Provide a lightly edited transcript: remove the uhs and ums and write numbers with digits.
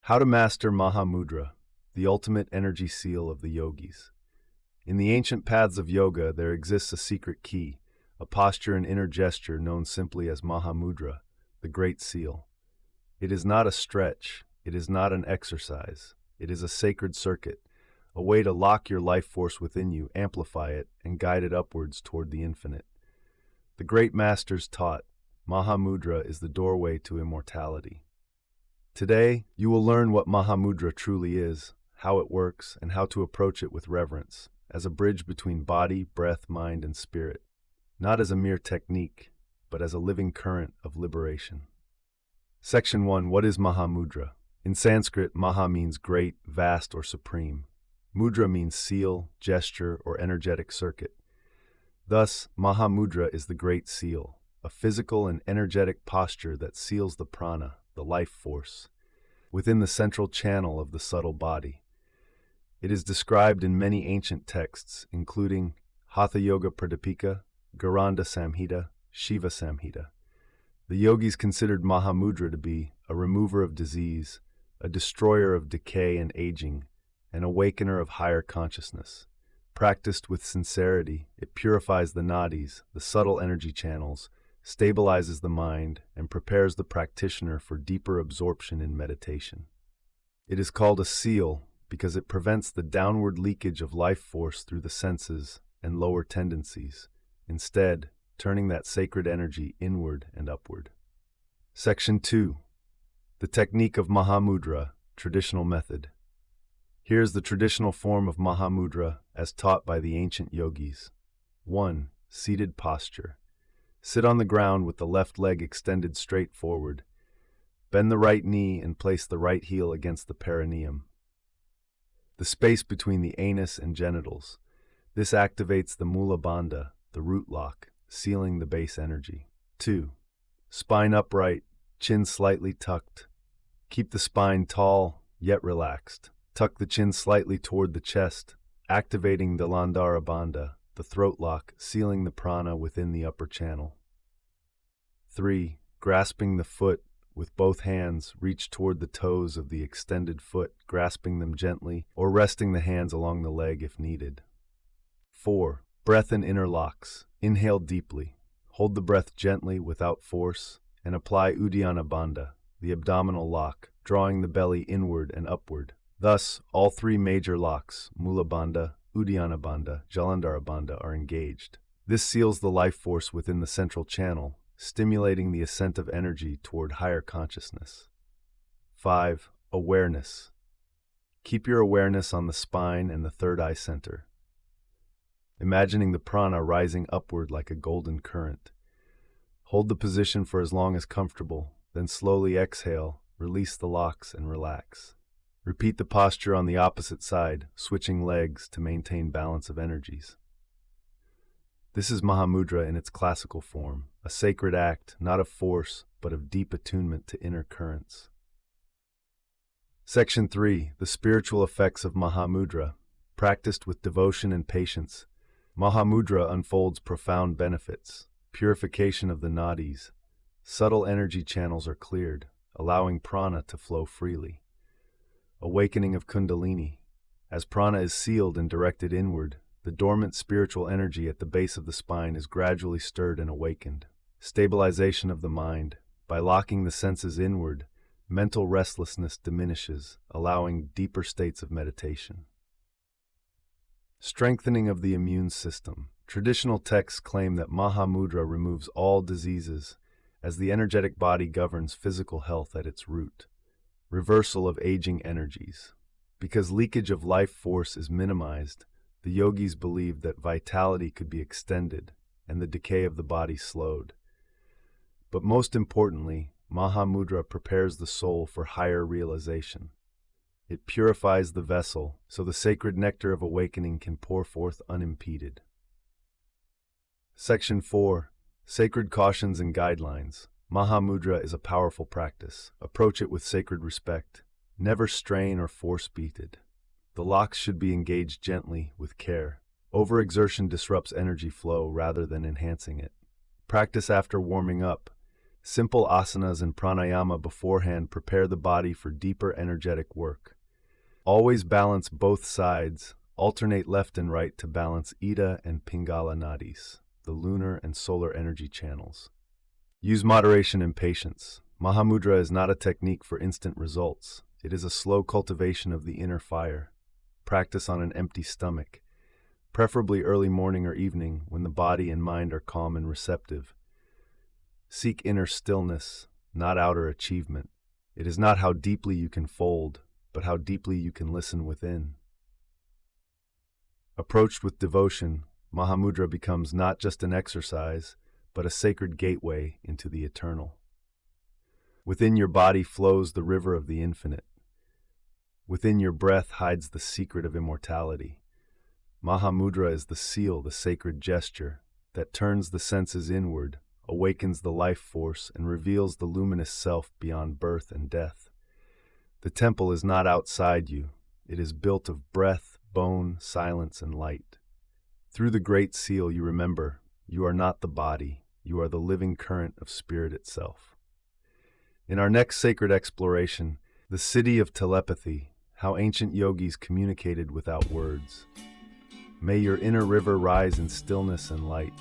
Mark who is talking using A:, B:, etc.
A: How to master Maha Mudra, the ultimate energy seal of the yogis. In the ancient paths of yoga, there exists a secret key, a posture and inner gesture known simply as Maha Mudra, the Great Seal. It is not a stretch, it is not an exercise, it is a sacred circuit, a way to lock your life force within you, amplify it, and guide it upwards toward the infinite. The great masters taught, Maha Mudra is the doorway to immortality. Today, you will learn what Maha Mudra truly is, how it works, and how to approach it with reverence, as a bridge between body, breath, mind, and spirit, not as a mere technique, but as a living current of liberation. Section 1. What is Maha Mudra? In Sanskrit, Maha means great, vast, or supreme. Mudra means seal, gesture, or energetic circuit. Thus, Maha Mudra is the Great Seal, a physical and energetic posture that seals the prana, the life force, within the central channel of the subtle body. It is described in many ancient texts, including Hatha Yoga Pradipika, Garanda Samhita, Shiva Samhita. The yogis considered Maha Mudra to be a remover of disease, a destroyer of decay and aging, an awakener of higher consciousness. Practiced with sincerity, it purifies the nadis, the subtle energy channels, stabilizes the mind, and prepares the practitioner for deeper absorption in meditation. It is called a seal because it prevents the downward leakage of life force through the senses and lower tendencies, instead turning that sacred energy inward and upward. Section 2. The technique of Maha Mudra, traditional method. Here is the traditional form of Maha Mudra as taught by the ancient yogis. 1. Seated posture. Sit on the ground with the left leg extended straight forward. Bend the right knee and place the right heel against the perineum, the space between the anus and genitals. This activates the Mula Bandha, the root lock, sealing the base energy. 2. Spine upright, chin slightly tucked. Keep the spine tall, yet relaxed. Tuck the chin slightly toward the chest, activating the Landara Bandha, the throat lock, sealing the prana within the upper channel. 3. Grasping the foot with both hands, reach toward the toes of the extended foot, grasping them gently, or resting the hands along the leg if needed. 4. Breath and inner locks. Inhale deeply. Hold the breath gently without force, and apply Uddiyana Bandha, the abdominal lock, drawing the belly inward and upward. Thus, all three major locks, Mula Bandha, Uddiyana Bandha, Jalandhara Bandha, are engaged. This seals the life force within the central channel, stimulating the ascent of energy toward higher consciousness. 5. Awareness. Keep your awareness on the spine and the third eye center, imagining the prana rising upward like a golden current. Hold the position for as long as comfortable, then slowly exhale, release the locks, and relax. Repeat the posture on the opposite side, switching legs to maintain balance of energies. This is Maha Mudra in its classical form, a sacred act, not of force, but of deep attunement to inner currents. Section 3. The spiritual effects of Maha Mudra. Practiced with devotion and patience, Maha Mudra unfolds profound benefits. Purification of the nadis. Subtle energy channels are cleared, allowing prana to flow freely. Awakening of Kundalini. As prana is sealed and directed inward, the dormant spiritual energy at the base of the spine is gradually stirred and awakened. Stabilization of the mind. By locking the senses inward, mental restlessness diminishes, allowing deeper states of meditation. Strengthening of the immune system. Traditional texts claim that Maha Mudra removes all diseases, as the energetic body governs physical health at its root. Reversal of aging energies. Because leakage of life force is minimized, the yogis believed that vitality could be extended and the decay of the body slowed. But most importantly, Maha Mudra prepares the soul for higher realization. It purifies the vessel so the sacred nectar of awakening can pour forth unimpeded. Section 4. Sacred Cautions and Guidelines. Maha Mudra is a powerful practice. Approach it with sacred respect. Never strain or force beat it. The locks should be engaged gently, with care. Overexertion disrupts energy flow rather than enhancing it. Practice after warming up. Simple asanas and pranayama beforehand prepare the body for deeper energetic work. Always balance both sides, alternate left and right to balance Ida and Pingala nadis, the lunar and solar energy channels. Use moderation and patience. Maha Mudra is not a technique for instant results. It is a slow cultivation of the inner fire. Practice on an empty stomach, preferably early morning or evening when the body and mind are calm and receptive. Seek inner stillness, not outer achievement. It is not how deeply you can fold, but how deeply you can listen within. Approached with devotion, Maha Mudra becomes not just an exercise, but a sacred gateway into the eternal. Within your body flows the river of the infinite. Within your breath hides the secret of immortality. Maha Mudra is the seal, the sacred gesture, that turns the senses inward, awakens the life force, and reveals the luminous self beyond birth and death. The temple is not outside you. It is built of breath, bone, silence, and light. Through the great seal you remember, you are not the body, you are the living current of spirit itself. In our next sacred exploration, the city of telepathy, how ancient yogis communicated without words. May your inner river rise in stillness and light.